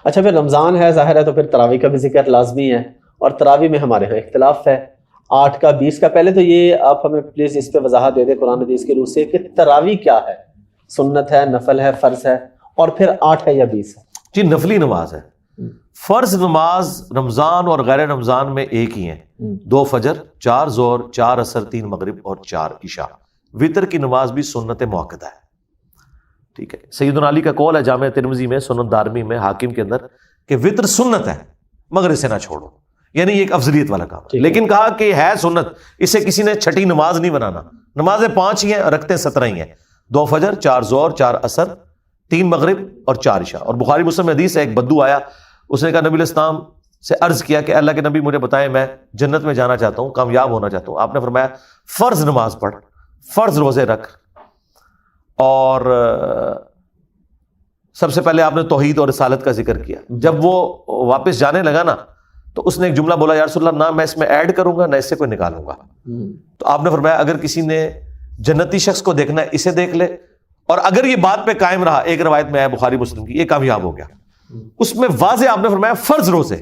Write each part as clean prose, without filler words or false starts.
اچھا پھر رمضان ہے ظاہر ہے تو پھر تراویح کا بھی ذکر لازمی ہے، اور تراویح میں ہمارے ہاں اختلاف ہے 8 کا 20 کا. پہلے تو یہ آپ ہمیں پلیز اس پہ وضاحت دے دیں قرآن حدیث کے روح سے کہ تراویح کیا ہے، سنت ہے، نفل ہے، فرض ہے، اور پھر 8 ہے یا 20 ہے؟ جی نفلی نماز ہے. فرض نماز رمضان اور غیر رمضان میں ایک ہی ہیں، 2 فجر، 4 ظہر، 4 عصر، 3 مغرب اور 4 عشاء. وتر کی نماز بھی سنت موقدہ ہے. ٹھیک ہے، سیدنا علی کا قول ہے جامع ترمذی میں، سنن دارمی میں، حاکم کے اندر کہ وتر سنت ہے مگر اسے نہ چھوڑو، یعنی ایک افضلیت والا کام ہے. لیکن کہا کہ ہے سنت، اسے کسی نے چھٹی نماز نہیں بنانا. نمازیں 5 ہی ہیں، رکھتے 17 ہی ہیں، 2 فجر، 4 ظہر، 4 عصر، 3 مغرب اور 4 عشاء. اور بخاری مسلم میں حدیث ہے، ایک بدو آیا، اس نے کہا نبی علیہ السلام سے عرض کیا کہ اللہ کے نبی مجھے بتائیں میں جنت میں جانا چاہتا ہوں، کامیاب ہونا چاہتا ہوں. آپ نے فرمایا فرض نماز پڑھ، فرض روزے رکھ، اور سب سے پہلے آپ نے توحید اور رسالت کا ذکر کیا. جب وہ واپس جانے لگا نا تو اس نے ایک جملہ بولا، یا رسول اللہ نہ میں اس میں ایڈ کروں گا نہ اس سے کوئی نکالوں گا. تو آپ نے فرمایا اگر کسی نے جنتی شخص کو دیکھنا ہے اسے دیکھ لے، اور اگر یہ بات پہ قائم رہا، ایک روایت میں ہے بخاری مسلم کی، یہ کامیاب ہو گیا. اس میں واضح آپ نے فرمایا فرض روزے.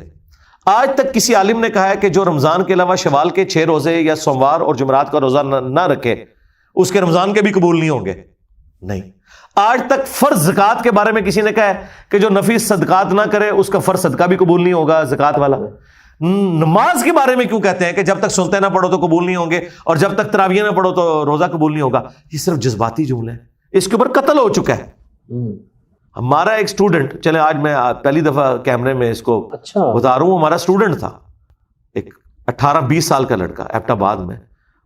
آج تک کسی عالم نے کہا ہے کہ جو رمضان کے علاوہ شوال کے 6 روزے یا سوموار اور جمعرات کا روزہ نہ رکھے اس کے رمضان کے بھی قبول نہیں ہوں گے. نہیں. آج تک فرض زکوٰۃ کے بارے میں کسی نے کہا ہے کہ جو نفیس صدقات نہ کرے اس کا فرض صدقہ بھی قبول نہیں ہوگا زکوٰۃ والا. نماز کے بارے میں کیوں کہتے ہیں کہ جب تک سنتے نہ پڑھو تو قبول نہیں ہوں گے، اور جب تک تراویح نہ پڑھو تو روزہ قبول نہیں ہوگا؟ یہ صرف جذباتی جملے ہیں، اس کے اوپر قتل ہو چکا ہے. ہمارا ایک اسٹوڈنٹ، چلے آج میں پہلی دفعہ کیمرے میں اس کو بتا رہا ہوں، ہمارا اسٹوڈنٹ تھا ایک 18-20 سال کا لڑکا ایبٹ آباد میں.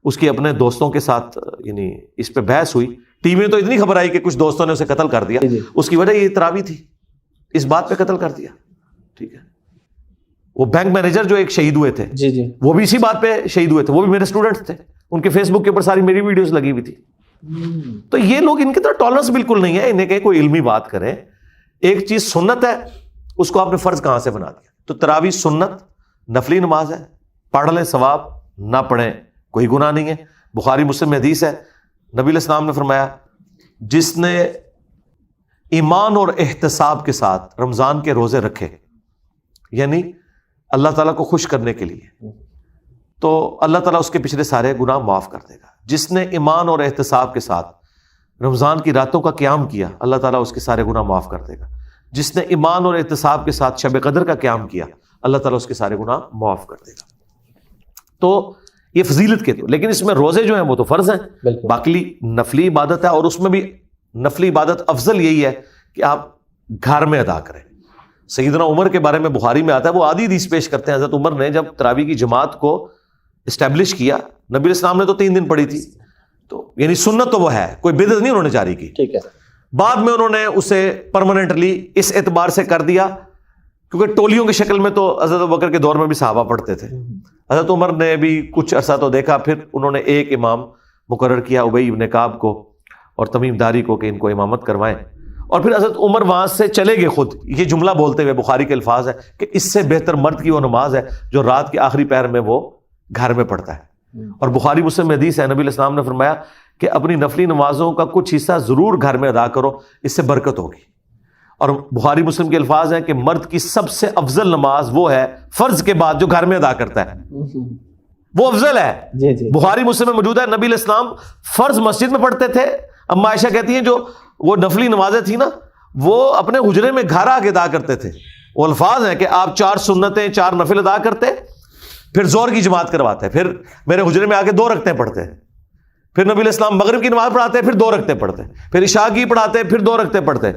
اس کی اپنے دوستوں کے ساتھ یعنی اس پہ بحث ہوئی، ٹی وی میں تو اتنی خبر آئی کہ کچھ دوستوں نے اسے قتل کر دیا. اس کی وجہ یہ تراویح تھی، اس بات پہ قتل کر دیا. ٹھیک ہے، وہ بینک مینیجر جو ایک شہید ہوئے تھے، وہ بھی اسی بات پہ شہید ہوئے تھے، وہ بھی میرے اسٹوڈنٹ تھے. ان کے فیس بک کے اوپر ساری میری ویڈیوز لگی ہوئی تھی. تو یہ لوگ، ان کی طرح ٹالرنس بالکل نہیں ہے. انہیں کہ کوئی علمی بات کریں. ایک چیز سنت ہے، اس کو آپ نے فرض کہاں سے بنا دیا؟ تو تراویح سنت نفلی نماز ہے، پڑھ لیں ثواب، نہ پڑھیں کوئی گناہ نہیں ہے. بخاری مسلم میں حدیث ہے، نبی علیہ السلام نے فرمایا جس نے ایمان اور احتساب کے ساتھ رمضان کے روزے رکھے، یعنی اللہ تعالیٰ کو خوش کرنے کے لیے، تو اللہ تعالیٰ اس کے پچھلے سارے گناہ معاف کر دے گا. جس نے ایمان اور احتساب کے ساتھ رمضان کی راتوں کا قیام کیا، اللہ تعالیٰ اس کے سارے گناہ معاف کر دے گا. جس نے ایمان اور احتساب کے ساتھ شب قدر کا قیام کیا، اللہ تعالیٰ اس کے سارے گناہ معاف کر دے گا. تو یہ فضیلت کے تو، لیکن اس میں روزے جو ہیں وہ تو فرض ہیں، باقی نفلی عبادت ہے، اور اس میں بھی نفلی عبادت افضل یہی ہے کہ آپ گھر میں ادا کریں. سیدنا عمر کے بارے میں بخاری میں آتا ہے، وہ آدھی حدیث پیش کرتے ہیں، حضرت عمر نے جب تراویح کی جماعت کو اسٹیبلش کیا، نبی علیہ السلام نے تو 3 دن پڑھی تھی، تو یعنی سنت تو وہ ہے، کوئی بدعت نہیں انہوں نے جاری کی. ٹھیک ہے، بعد میں انہوں نے اسے پرماننٹلی اس اعتبار سے کر دیا کیونکہ ٹولیوں کی شکل میں تو حضرت ابوبکر کے دور میں بھی صحابہ پڑھتے تھے. حضرت عمر نے بھی کچھ عرصہ تو دیکھا، پھر انہوں نے ایک امام مقرر کیا ابی بن کعب کو اور تمیم داری کو کہ ان کو امامت کروائیں. اور پھر حضرت عمر وہاں سے چلے گئے خود، یہ جملہ بولتے ہوئے، بخاری کے الفاظ ہے کہ اس سے بہتر مرد کی وہ نماز ہے جو رات کے آخری پہر میں وہ گھر میں پڑھتا ہے. اور بخاری مسلم میں حدیث ہے، نبی علیہ السلام نے فرمایا کہ اپنی نفلی نمازوں کا کچھ حصہ ضرور گھر میں ادا کرو، اس سے برکت ہوگی. اور بخاری مسلم کے الفاظ ہیں کہ مرد کی سب سے افضل نماز وہ ہے فرض کے بعد جو گھر میں ادا کرتا ہے، وہ افضل ہے. بخاری مسلم میں موجود ہے، نبی علیہ السلام فرض مسجد میں پڑھتے تھے. اما عائشہ کہتی ہیں جو وہ نفلی نمازیں تھیں نا، وہ اپنے حجرے میں گھر آ کے ادا کرتے تھے. وہ الفاظ ہیں کہ آپ 4 سنتیں 4 نفل ادا کرتے، پھر زور کی جماعت کرواتے، پھر میرے حجرے میں آ کے 2 رکعتیں پڑھتے، پھر نبی علیہ السلام مغرب کی نماز پڑھاتے، پھر 2 رکعتیں پڑھتے، پھر عشاء کی پڑھاتے، پھر 2 رکعتیں پڑھتے،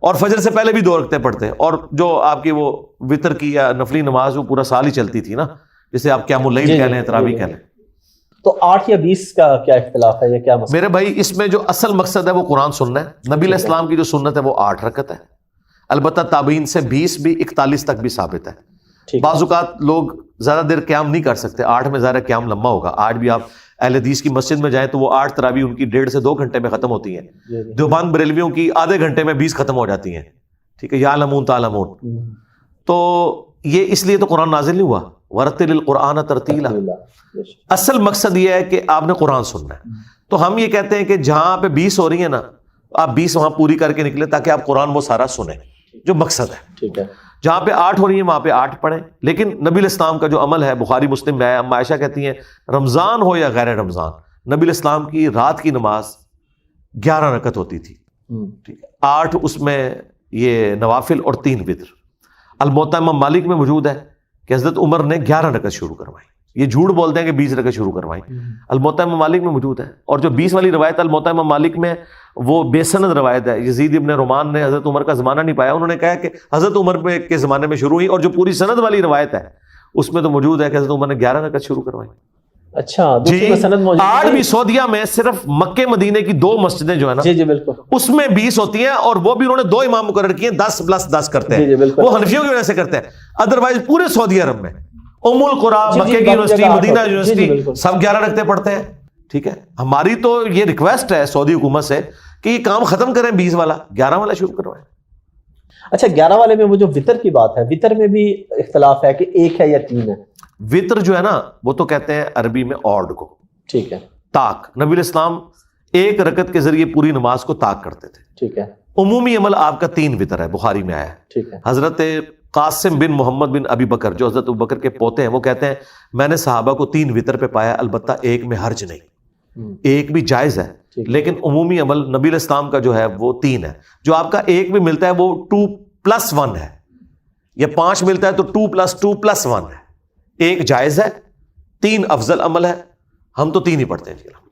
اور فجر سے پہلے بھی 2 رکعتیں پڑھتے. اور جو آپ کی وہ وتر کی یا نفلی نماز وہ پورا سال ہی چلتی تھی نا، جسے آپ قیام اللیل کہہ لیں، تراویح کہہ لیں. تو 8 یا 20 کا کیا اختلاف ہے، یہ کیا مسئلہ؟ میرے بھائی اس میں جو اصل مقصد ہے وہ قرآن سننا ہے. نبی علیہ السلام کی جو سنت ہے وہ 8 رکعت ہے، البتہ تابعین سے 20 بھی 41 تک بھی ثابت ہے. بعض اوقات لوگ زیادہ دیر قیام نہیں کر سکتے، 8 میں زیادہ قیام لمبا ہوگا. آج بھی آپ اہل حدیث کی مسجد میں جائیں تو وہ 8 تراویح ان کی 1.5 سے 2 گھنٹے میں ختم ہوتی ہیں. دیوبند بریلویوں کی آدھے گھنٹے میں 20 ختم ہو جاتی ہیں. ٹھیک ہے، یعلمون تعلمون. تو یہ اس لیے تو قرآن نازل نہیں ہوا، ورتل القرآن ترتیلا. اصل مقصد یہ ہے کہ آپ نے قرآن سننا ہے. تو ہم یہ کہتے ہیں کہ جہاں پہ 20 ہو رہی ہیں نا، آپ 20 وہاں پوری کر کے نکلے تاکہ آپ قرآن وہ سارا سنیں، جو مقصد ہے. ٹھیک ہے. جہاں پہ 8 ہو رہی ہیں وہاں پہ 8 پڑھیں. لیکن نبی الاسلام کا جو عمل ہے بخاری مسلم میں ہے, اما عائشہ کہتی ہیں رمضان ہو یا غیر رمضان, نبی الاسلام کی رات کی نماز 11 رکعت ہوتی تھی, 8 اس میں یہ نوافل اور 3 وتر. الموطا امام مالک میں موجود ہے کہ حضرت عمر نے 11 رکعت شروع کروائی. یہ جھوٹ بولتے ہیں کہ 20 رکعت شروع کروائی, الموطا امام مالک میں موجود ہے. اور جو 20 والی روایت الموطا امام مالک میں وہ بے سند روایت ہے. یزید ابن رومان نے حضرت عمر کا زمانہ نہیں پایا, انہوں نے کہا کہ حضرت عمر کے زمانے میں شروع ہوئی, اور جو پوری سند والی روایت ہے اس میں تو موجود ہے کہ حضرت عمر نے 11 رکعت شروع کروائی. اچھا جی, آج بھی سعودیہ میں صرف مکے مدینے کی 2 مسجدیں جو ہے نا, جی بالکل, اس میں 20 ہوتی ہیں, اور وہ بھی انہوں نے 2 امام مقرر کیے ہیں, 10+10 کرتے ہیں. وہ حنفیوں کی وجہ سے کرتے ہیں, ادروائز پورے سعودی عرب میں ام القریٰ, مکے کی یونیورسٹی, مدینہ یونیورسٹی, سب 11 رکعتیں پڑھتے ہیں. ٹھیک ہے, ہماری تو یہ ریکویسٹ ہے سعودی حکومت سے کہ یہ کام ختم کریں, 20 والا 11 والا شروع کروائیں. اچھا 11 والے میں وہ جو وطر کی بات ہے, وطر میں بھی اختلاف ہے کہ 1 ہے یا 3 ہے. وطر جو ہے نا وہ تو کہتے ہیں عربی میں آڈ کو, ٹھیک ہے, طاق. نبی الاسلام 1 رکعت کے ذریعے پوری نماز کو طاق کرتے تھے. ٹھیک ہے, عمومی عمل آپ کا 3 وطر ہے, بخاری میں آیا ہے. ٹھیک ہے, حضرت قاسم بن محمد بن ابی بکر جو حضرت ابو بکر کے پوتے ہیں وہ کہتے ہیں میں نے صحابہ کو 3 وطر پہ پایا, البتہ 1 میں حرج نہیں, 1 بھی جائز ہے, لیکن عمومی عمل نبی الاسلام کا جو ہے وہ 3 ہے. جو آپ کا 1 بھی ملتا ہے وہ 2+1 ہے, یا 5 ملتا ہے تو 2+2+1 ہے. 1 جائز ہے, 3 افضل عمل ہے, ہم تو 3 ہی پڑھتے ہیں.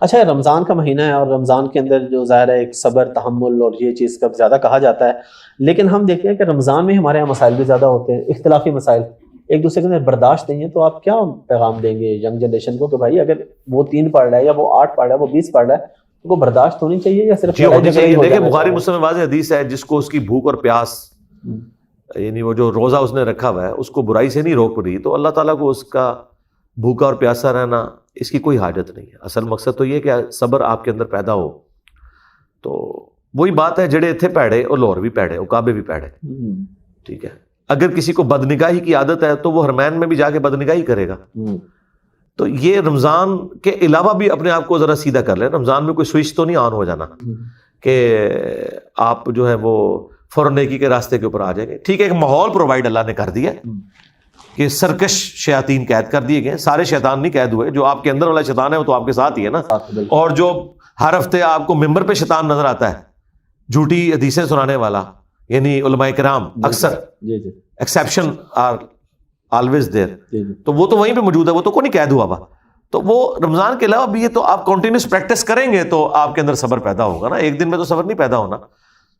اچھا رمضان کا مہینہ ہے, اور رمضان کے اندر جو ظاہر ہے ایک صبر, تحمل اور یہ چیز کا زیادہ کہا جاتا ہے, لیکن ہم دیکھتے ہیں کہ رمضان میں ہمارے یہاں مسائل بھی زیادہ ہوتے ہیں, اختلافی مسائل, ایک دوسرے کے اندر برداشت نہیں ہے. تو آپ کیا پیغام دیں گے ینگ جنریشن کو کہ بھائی اگر وہ 3 پڑھ رہا ہے یا وہ 8 پڑھ رہا ہے, وہ 20 پڑھ رہا ہے, تو کو برداشت ہونی چاہیے یا صرف دیکھیں بخاری مسلم میں واضح حدیث ہے, جس کو اس کی بھوک اور پیاس, یعنی وہ جو روزہ اس نے رکھا ہوا ہے اس کو برائی سے نہیں روک رہی, تو اللہ تعالیٰ کو اس کا بھوکا اور پیاسا رہنا اس کی کوئی حاجت نہیں ہے. اصل مقصد تو یہ کہ صبر آپ کے اندر پیدا ہو. تو وہی بات ہے, جڑے تھے پیڑے اور لاہور بھی پیڑے, عقابے بھی پیڑے. ٹھیک ہے, اگر کسی کو بدنگاہی کی عادت ہے تو وہ حرمین میں بھی جا کے بدنگاہی کرے گا. تو یہ رمضان کے علاوہ بھی اپنے آپ کو ذرا سیدھا کر لیں. رمضان میں کوئی سوئچ تو نہیں آن ہو جانا کہ آپ جو ہے وہ فوراً نیکی کے راستے کے اوپر آ جائیں گے. ٹھیک ہے, ایک ماحول پرووائڈ اللہ نے کر دیا کہ سرکش شیاطین قید کر دیے گئے. سارے شیطان نہیں قید ہوئے, جو آپ کے اندر والا شیطان ہے وہ تو آپ کے ساتھ ہی ہے نا. اور جو ہر ہفتے آپ کو ممبر پہ شیطان نظر آتا ہے, جھوٹی حدیثیں سنانے والا, یعنی علماء کرام اکثر, ایکسیپشن آر آلویز دیر, تو وہ تو وہیں پہ موجود ہے, وہ تو کوئی نہیں قید ہوا ہوا. تو وہ رمضان کے علاوہ بھی یہ تو آپ کنٹینیوس پریکٹس کریں گے تو آپ کے اندر صبر پیدا ہوگا نا. ایک دن میں تو صبر نہیں پیدا ہونا.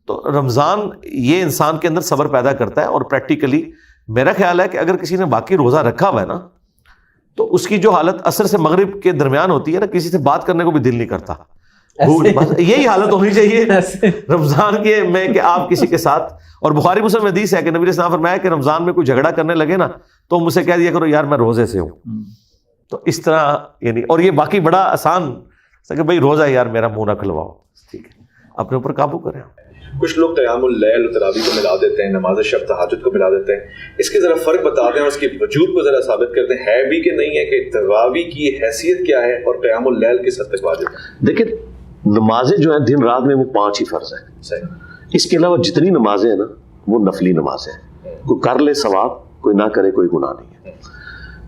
تو رمضان یہ انسان کے اندر صبر پیدا کرتا ہے. اور پریکٹیکلی میرا خیال ہے کہ اگر کسی نے واقعی روزہ رکھا ہوا ہے نا, تو اس کی جو حالت عصر سے مغرب کے درمیان ہوتی ہے نا, کسی سے بات کرنے کو بھی دل نہیں کرتا. یہی حالت ہونی چاہیے رمضان کے میں کہ آپ کسی کے ساتھ. اور بخاری مسلم میں حدیث ہے کہ نبی علیہ السلام فرمایا کہ رمضان میں کوئی جھگڑا کرنے لگے نا تو مجھ سے کہہ دیا کرو یار میں روزے سے ہوں. تو اس طرح یعنی, اور یہ باقی بڑا آسان کہ بھائی روزہ یار میرا منہ نہ کھلواؤ, ٹھیک ہے, اپنے اوپر قابو کریں. کچھ لوگ قیام اللیل و تراویح کو ملا دیتے ہیں, نماز شب تہجد کو ملا دیتے ہیں. اس کے ذرا فرق بتا دیں اور اس کی وجود کو ذرا ثابت کرتے ہیں, ہے بھی کہ نہیں ہے, کہ تراویح کی حیثیت کیا ہے اور قیام اللیل کس حد تک واجب ہے. دیکھیں نمازیں جو ہیں دن رات میں وہ 5 ہی فرض ہیں. صحیح. اس کے علاوہ جتنی نمازیں ہیں نا وہ نفلی نمازیں ہیں. کوئی کر لے ثواب, کوئی نہ کرے کوئی گناہ نہیں ہے.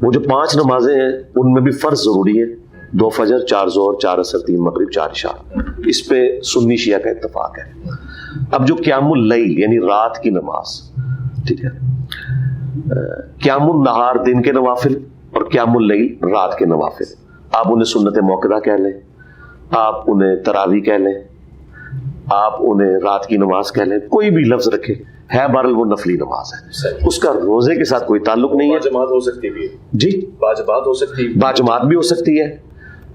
وہ جو 5 نمازیں ہیں ان میں بھی فرض ضروری ہے, 2 فجر, 4 ظہر, 4 عصر, 3 مغرب, 4 عشاء. اس پہ سنی شیعہ کا اتفاق ہے. اب جو قیام اللیل یعنی رات کی نماز, ٹھیک ہے, قیام النہار دن کے نوافل اور قیام اللیل رات کے نوافل, آپ انہیں سنت موقدہ کہہ لیں, آپ انہیں تراویح کہہ لیں, آپ انہیں رات کی نماز کہہ لیں, کوئی بھی لفظ رکھے, ہے بہرحال وہ نفلی نماز ہے. اس کا روزے کے ساتھ کوئی تعلق نہیں ہے. باجماعت ہو سکتی بھی ہے. جی باجماعت ہو سکتی ہے. باجماعت بھی ہو سکتی ہے,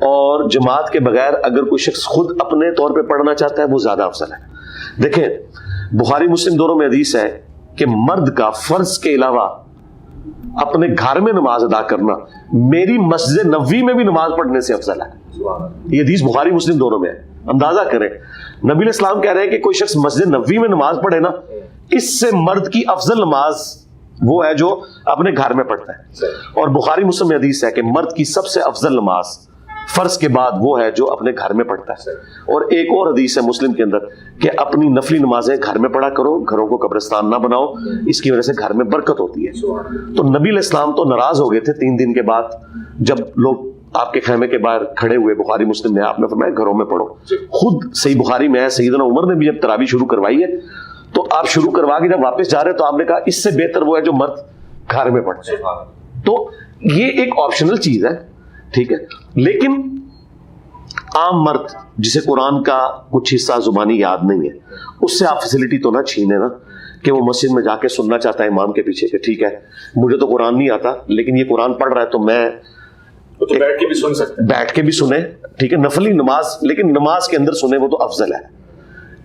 اور جماعت کے بغیر اگر کوئی شخص خود اپنے طور پہ پڑھنا چاہتا ہے وہ زیادہ افضل ہے. دیکھیں بخاری مسلم دونوں میں حدیث ہے کہ مرد کا فرض کے علاوہ اپنے گھر میں نماز ادا کرنا میری مسجد نبوی میں بھی نماز پڑھنے سے افضل ہے. یہ حدیث بخاری مسلم دونوں میں ہے. اندازہ کریں, نبی علیہ السلام کہہ رہے ہیں کہ کوئی شخص مسجد نبوی میں نماز پڑھے نا, اس سے مرد کی افضل نماز وہ ہے جو اپنے گھر میں پڑھتا ہے. اور بخاری مسلم میں حدیث ہے کہ مرد کی سب سے افضل نماز فرض کے بعد وہ ہے جو اپنے گھر میں پڑھتا ہے. اور ایک اور حدیث ہے مسلم کے اندر کہ اپنی نفلی نمازیں گھر میں پڑھا کرو, گھروں کو قبرستان نہ بناؤ, اس کی وجہ سے گھر میں برکت ہوتی ہے. تو نبی علیہ السلام تو ناراض ہو گئے تھے 3 دن کے بعد جب لوگ آپ کے خیمے کے باہر کھڑے ہوئے, بخاری مسلم میں, آپ نے فرمایا گھروں میں پڑھو. خود صحیح بخاری میں ہے سیدنا عمر نے بھی جب تراویح شروع کروائی ہے تو آپ شروع کروا کے جب واپس جا رہے تو آپ نے کہا اس سے بہتر وہ ہے جو مرد گھر میں پڑھتے ہیں. تو یہ ایک آپشنل چیز ہے, ٹھیک ہے, لیکن عام مرد جسے قرآن کا کچھ حصہ زبانی یاد نہیں ہے, اس سے آپ فیسلٹی تو نہ چھینے نا کہ وہ مسجد میں جا کے سننا چاہتا ہے امام کے پیچھے کہ ٹھیک ہے مجھے تو قرآن نہیں آتا لیکن یہ قرآن پڑھ رہا ہے تو میں تو بیٹھ کے بھی سن سکتے ہیں, بیٹھ کے بھی سنیں, ٹھیک ہے, نفلی نماز, لیکن نماز کے اندر سنیں وہ تو افضل ہے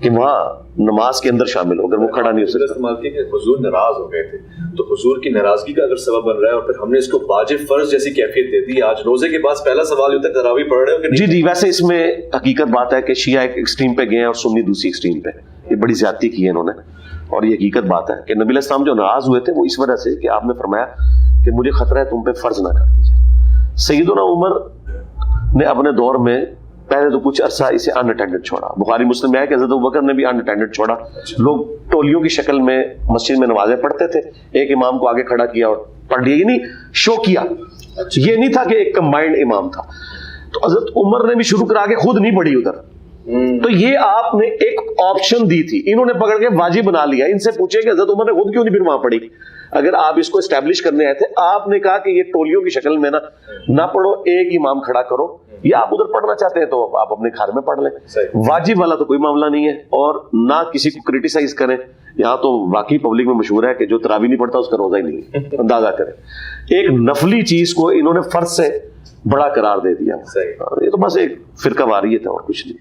کہ وہاں نماز کے اندر شامل ہو, اگر وہ کھڑا نہیں ہو سکتا. استعمال کیا کہ حضور ناراض ہو گئے تھے تو حضور کی ناراضگی کا اگر سبب بن رہا ہے اور پھر ہم نے اس کو واجب فرض جیسی کیفیت دے دی. آج روزے کے بعد پہلا سوال یہ ہوتا ہے تراویح پڑھ رہے ہو کہ نہیں؟ جی ویسے اس میں حقیقت بات ہے کہ شیعہ ایک ایکسٹریم پہ گئے ہیں اور سنی دوسری ایکسٹریم پہ, یہ بڑی زیادتی کی ہے انہوں نے. اور یہ حقیقت بات ہے کہ نبی علیہ السلام جو ناراض ہوئے تھے وہ اس وجہ سے کہ آپ نے فرمایا کہ مجھے خطرہ ہے تم پہ فرض نہ کر دیجیے. سیدنا عمر نے اپنے دور میں پہلے تو کچھ عرصہ اسے ان اٹینڈڈ چھوڑا. بخاری مسلم میں ہے کہ حضرت ابوبکر نے بھی ان اٹینڈڈ چھوڑا. لوگ ٹولیوں کی شکل میں مسجد میں نمازیں پڑھتے تھے, ایک امام کو آگے کھڑا کیا اور پڑھ لیا, یہ نہیں شو کیا, یہ نہیں تھا کہ ایک کمبائنڈ امام تھا. تو حضرت عمر نے بھی شروع کرا کے خود نہیں پڑھی ادھر. تو یہ آپ نے ایک آپشن دی تھی, انہوں نے پکڑ کے واجب بنا لیا. ان سے پوچھے کہ حضرت عمر نے خود کیوں نہیں پھر وہاں پڑھی؟ اگر آپ اس کو اسٹیبلش کرنے آئے تھے, آپ نے کہا کہ یہ ٹولیوں کی شکل میں نہ پڑھو, ایک امام کھڑا کرو, یا آپ ادھر پڑھنا چاہتے ہیں تو آپ اپنے گھر میں پڑھ لیں. واجب والا تو کوئی معاملہ نہیں ہے, اور نہ کسی کو کرٹیسائز کریں. یہاں تو واقعی پبلک میں مشہور ہے کہ جو تراویح نہیں پڑھتا اس کا روزہ ہی نہیں, اندازہ کریں. ایک نفلی چیز کو انہوں نے فرض سے بڑا قرار دے دیا. یہ تو بس ایک فرقہ واریت ہے اور کچھ نہیں.